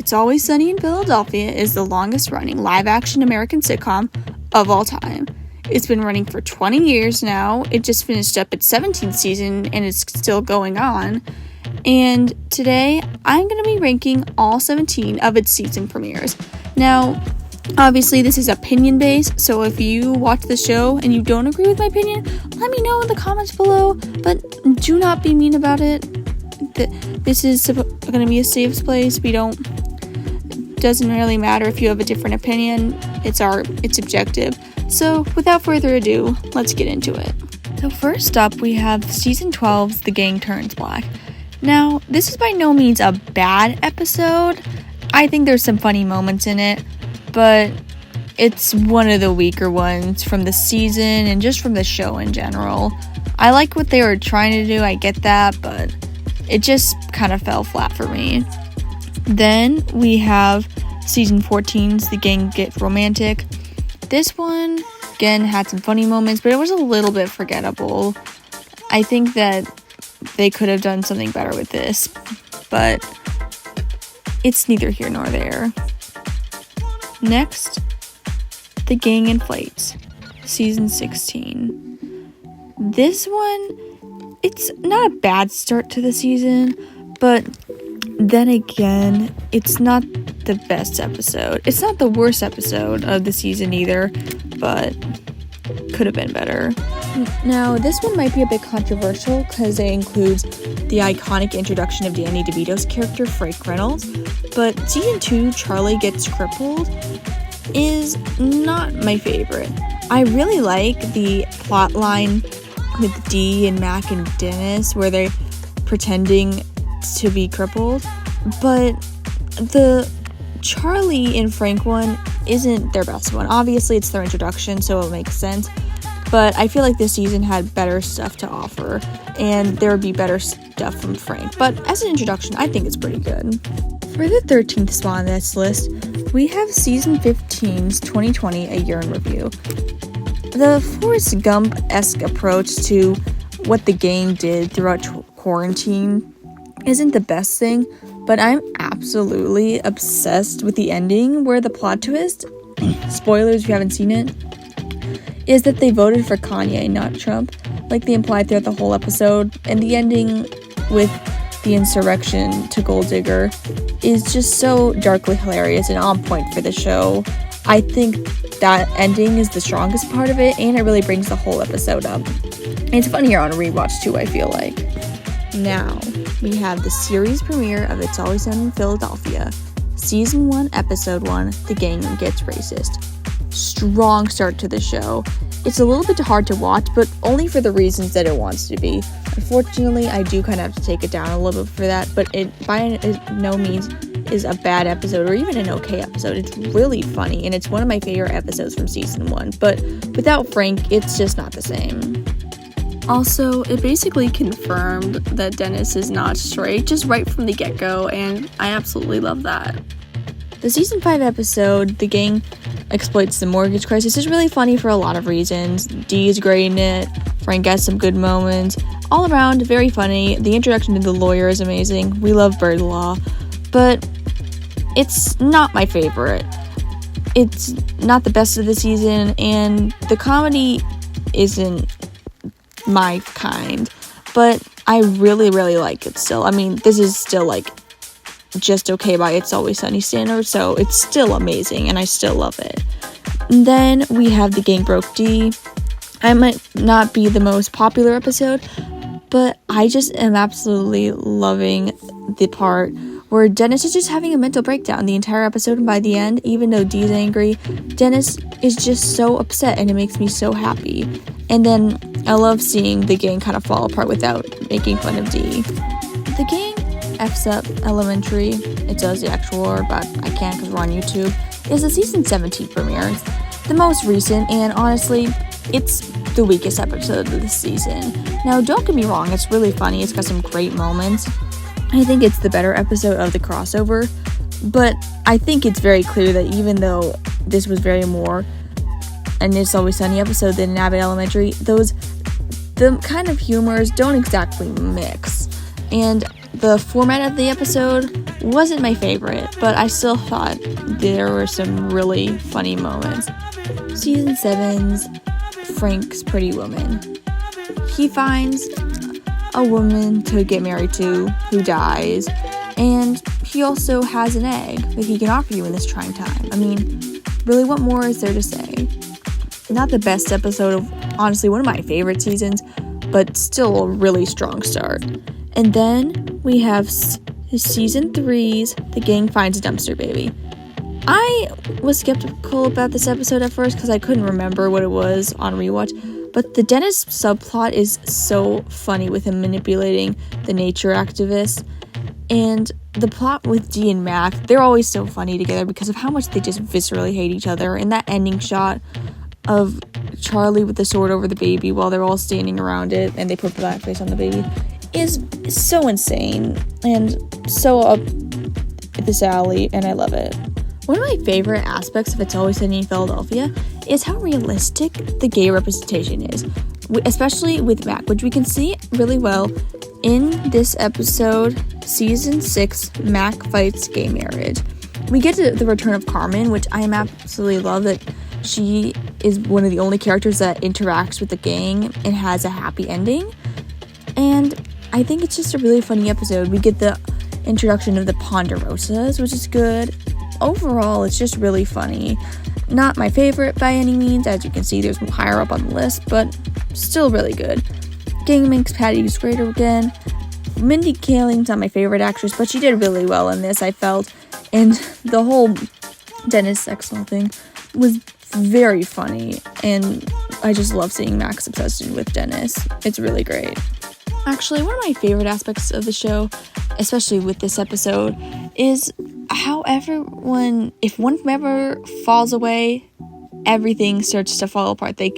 It's Always Sunny in Philadelphia is the longest-running live-action American sitcom of all time. It's been running for 20 years now. It just finished up its 17th season, and it's still going on. And today, I'm going to be ranking all 17 of its season premieres. Now, obviously, this is opinion-based, so if you watch the show and you don't agree with my opinion, let me know in the comments below, but do not be mean about it. This is going to be a safe place. Doesn't really matter if you have a different opinion. It's objective. So, without further ado, let's get into it. So first up, we have Season 12's The Gang Turns Black. Now, this is by no means a bad episode. I think there's some funny moments in it, but it's one of the weaker ones from the season and just from the show in general. I like what they were trying to do, I get that, but it just kind of fell flat for me. Then we have Season 14's The Gang Get Romantic. This one, again, had some funny moments, but it was a little bit forgettable. I think that they could have done something better with this, but it's neither here nor there. Next, The Gang Inflates, Season 16. This one, it's not a bad start to the season, but then again, it's not the best episode. It's not the worst episode of the season either, but could have been better. Now, this one might be a bit controversial because it includes the iconic introduction of Danny DeVito's character, Frank Reynolds, but Season 2, Charlie Gets Crippled, is not my favorite. I really like the plot line with Dee and Mac and Dennis where they're pretending to be crippled, but the Charlie and Frank one isn't their best one. Obviously, it's their introduction, so it makes sense. But I feel like this season had better stuff to offer, and there would be better stuff from Frank. But as an introduction, I think it's pretty good. For the 13th spot on this list, we have Season 15's 2020 A Year in Review. The Forrest Gump-esque approach to what the gang did throughout quarantine isn't the best thing, but I'm absolutely obsessed with the ending where the plot twist, spoilers if you haven't seen it, is that they voted for Kanye, not Trump, like they implied throughout the whole episode, and the ending with the insurrection to Gold Digger is just so darkly hilarious and on point for the show. I think that ending is the strongest part of it, and it really brings the whole episode up. And it's funnier on a rewatch too, I feel like. Now, we have the series premiere of It's Always Sunny in Philadelphia, Season 1, Episode 1, The Gang Gets Racist. Strong start to the show. It's a little bit hard to watch, but only for the reasons that it wants to be. Unfortunately, I do kind of have to take it down a little bit for that, but it by no means is a bad episode or even an okay episode. It's really funny, and it's one of my favorite episodes from Season 1, but without Frank, it's just not the same. Also, it basically confirmed that Dennis is not straight, just right from the get-go, and I absolutely love that. The Season 5 episode, The Gang Exploits the Mortgage Crisis, is really funny for a lot of reasons. Dee is great in it, Frank has some good moments. All around, very funny. The introduction to the lawyer is amazing. We love Bird Law, but it's not my favorite. It's not the best of the season, and the comedy isn't my kind, but I really, really like it still. I mean, this is still like just okay by It's Always Sunny standards, so it's still amazing and I still love it. And then we have The Gang Broke Dee. I might not be the most popular episode, but I just am absolutely loving the part where Dennis is just having a mental breakdown the entire episode, and by the end, even though Dee's angry, Dennis is just so upset and it makes me so happy. And then I love seeing the gang kind of fall apart without making fun of Dee. The gang F's Up Elementary, it does the actual word, but I can't because we're on YouTube, is the Season 17 premiere. It's the most recent, and honestly, it's the weakest episode of the season. Now, don't get me wrong, it's really funny, it's got some great moments. I think it's the better episode of the crossover, but I think it's very clear that even though this was very more an It's Always Sunny episode than an Abbott Elementary, the kind of humors don't exactly mix. And The format of the episode wasn't my favorite, but I still thought there were some really funny moments. Season 7's Frank's Pretty Woman. He finds a woman to get married to who dies, and he also has an egg that he can offer you in this trying time. I mean, really, what more is there to say? Not the best episode of, honestly, one of my favorite seasons, but still a really strong start. And then we have Season 3's The Gang Finds a Dumpster Baby. I was skeptical about this episode at first because I couldn't remember what it was on rewatch, but the Dennis subplot is so funny with him manipulating the nature activists. And the plot with Dee and Mac, they're always so funny together because of how much they just viscerally hate each other. And that ending shot of Charlie with the sword over the baby while they're all standing around it and they put blackface on the baby is so insane and so up this alley, and I love it. One of my favorite aspects of It's Always Sunny in Philadelphia is how realistic the gay representation is, especially with Mac, which we can see really well in this episode, Season 6, Mac Fights Gay Marriage. We get to the return of Carmen, which I absolutely love that she is one of the only characters that interacts with the gang and has a happy ending. And I think it's just a really funny episode. We get the introduction of the Ponderosas, which is good. Overall, it's just really funny. Not my favorite by any means. As you can see, there's higher up on the list, but still really good. Gang makes Patty greater again. Mindy Kaling's not my favorite actress, but she did really well in this, I felt. And the whole Dennis Exel thing was very funny, and I just love seeing Mac's obsession with Dennis. It's really great. Actually, one of my favorite aspects of the show, especially with this episode, is how if one member falls away, everything starts to fall apart. They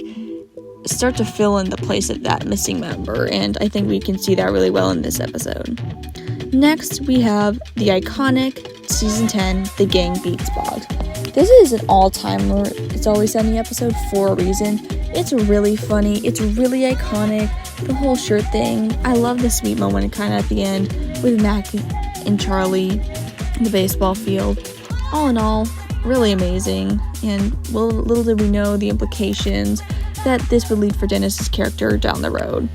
start to fill in the place of that missing member, and I think we can see that really well in this episode. Next, we have the iconic Season 10, The Gang Beats Bog. This is an all-timer It's Always Sunny episode for a reason. It's really funny, it's really iconic, the whole shirt thing. I love the sweet moment kind of at the end with Mac and Charlie in the baseball field. All in all, really amazing, and little did we know the implications that this would lead for Dennis's character down the road.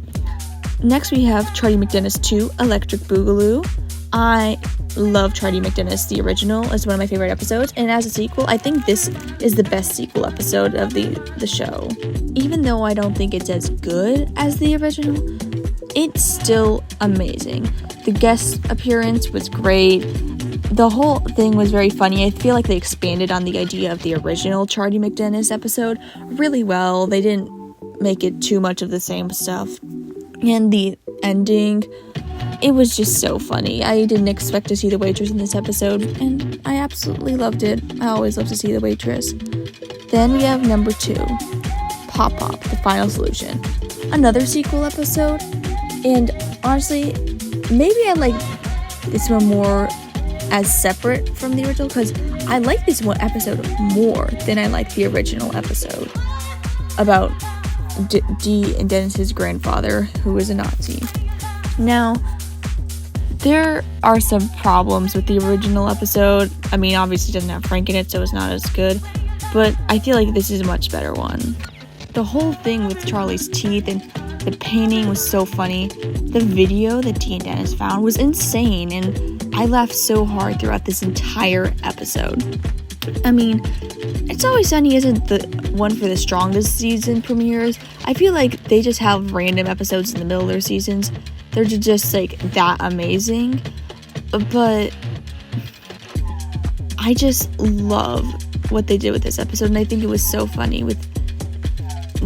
Next, we have Charlie McDennis 2, Electric Boogaloo. I love Charlie McDennis, the original, is one of my favorite episodes, and as a sequel, I think this is the best sequel episode of the show. Even though I don't think it's as good as the original, it's still amazing. The guest appearance was great. The whole thing was very funny. I feel like they expanded on the idea of the original Charlie McDennis episode really well. They didn't make it too much of the same stuff. And the ending, it was just so funny. I didn't expect to see the waitress in this episode, and I absolutely loved it. I always love to see the waitress. Then we have number 2, Pop Pop, The Final Solution. Another sequel episode, and honestly, maybe I like this one more as separate from the original, because I like this one episode more than I like the original episode about Dee and Dennis's grandfather, who was a Nazi. Now, there are some problems with the original episode. I mean, obviously it doesn't have Frank in it, so it's not as good, but I feel like this is a much better one. The whole thing with Charlie's teeth and the painting was so funny. The video that Dee and Dennis found was insane, and I laughed so hard throughout this entire episode. I mean, It's Always Sunny isn't the one for the strongest season premieres. I feel like they just have random episodes in the middle of their seasons. They're just like that amazing. But I just love what they did with this episode, and I think it was so funny with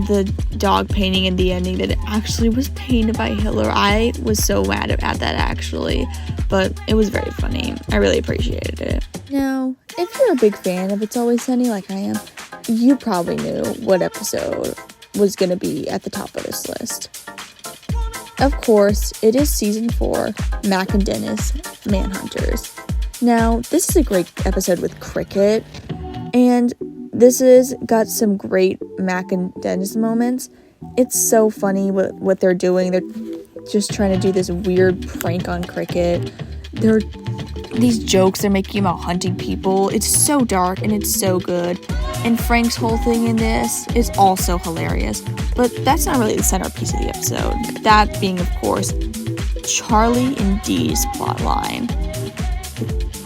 the dog painting and the ending that it actually was painted by Hitler. I was so mad at that actually, but it was very funny. I really appreciated it. Now, if you're a big fan of It's Always Sunny like I am, you probably knew what episode was going to be at the top of this list. Of course, it is Season 4, Mac and Dennis, Manhunters. Now, this is a great episode with Cricket, and this has got some great Mac and Dennis moments. It's so funny what they're doing. They're just trying to do this weird prank on Cricket. There are these jokes they're making about hunting people. It's so dark and it's so good. And Frank's whole thing in this is also hilarious. But that's not really the centerpiece of the episode. That being, of course, Charlie and Dee's plotline.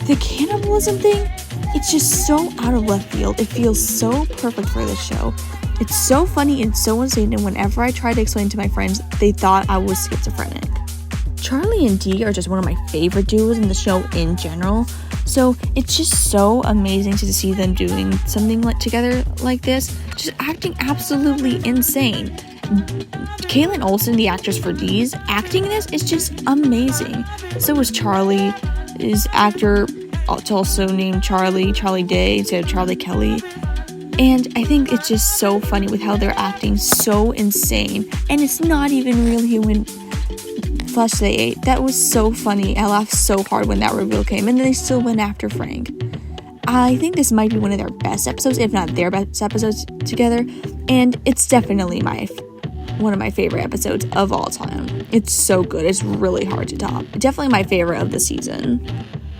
The cannibalism thing, it's just so out of left field. It feels so perfect for this show. It's so funny and so insane, and whenever I try to explain to my friends, they thought I was schizophrenic. Charlie and Dee are just one of my favorite duos in the show in general, so it's just so amazing to see them doing something together like this, just acting absolutely insane. Kaylin Olsen, the actress for Dee's, acting in this is just amazing. So is Charlie. His actor also named Charlie Day instead of Charlie Kelly. And I think it's just so funny with how they're acting so insane. And it's not even real human flesh they ate. That was so funny. I laughed so hard when that reveal came. And then they still went after Frank. I think this might be one of their best episodes, if not their best episodes together. And it's definitely one of my favorite episodes of all time. It's so good. It's really hard to top. Definitely my favorite of the season.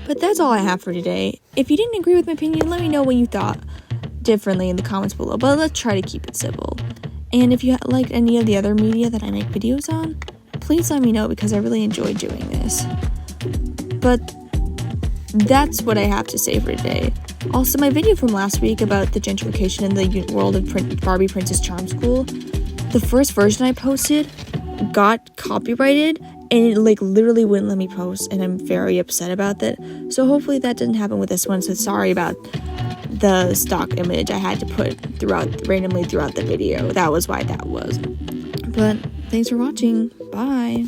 But that's all I have for today. If you didn't agree with my opinion, let me know what you thought differently in the comments below. But let's try to keep it civil. And if you liked any of the other media that I make videos on, please let me know because I really enjoy doing this. But that's what I have to say for today. Also, my video from last week about the gentrification in the world of Barbie Princess Charm School, the first version I posted got copyrighted and it literally wouldn't let me post, and I'm very upset about that. So hopefully that didn't happen with this one. So sorry about the stock image I had to put randomly throughout the video. That was why that was. But thanks for watching. Bye.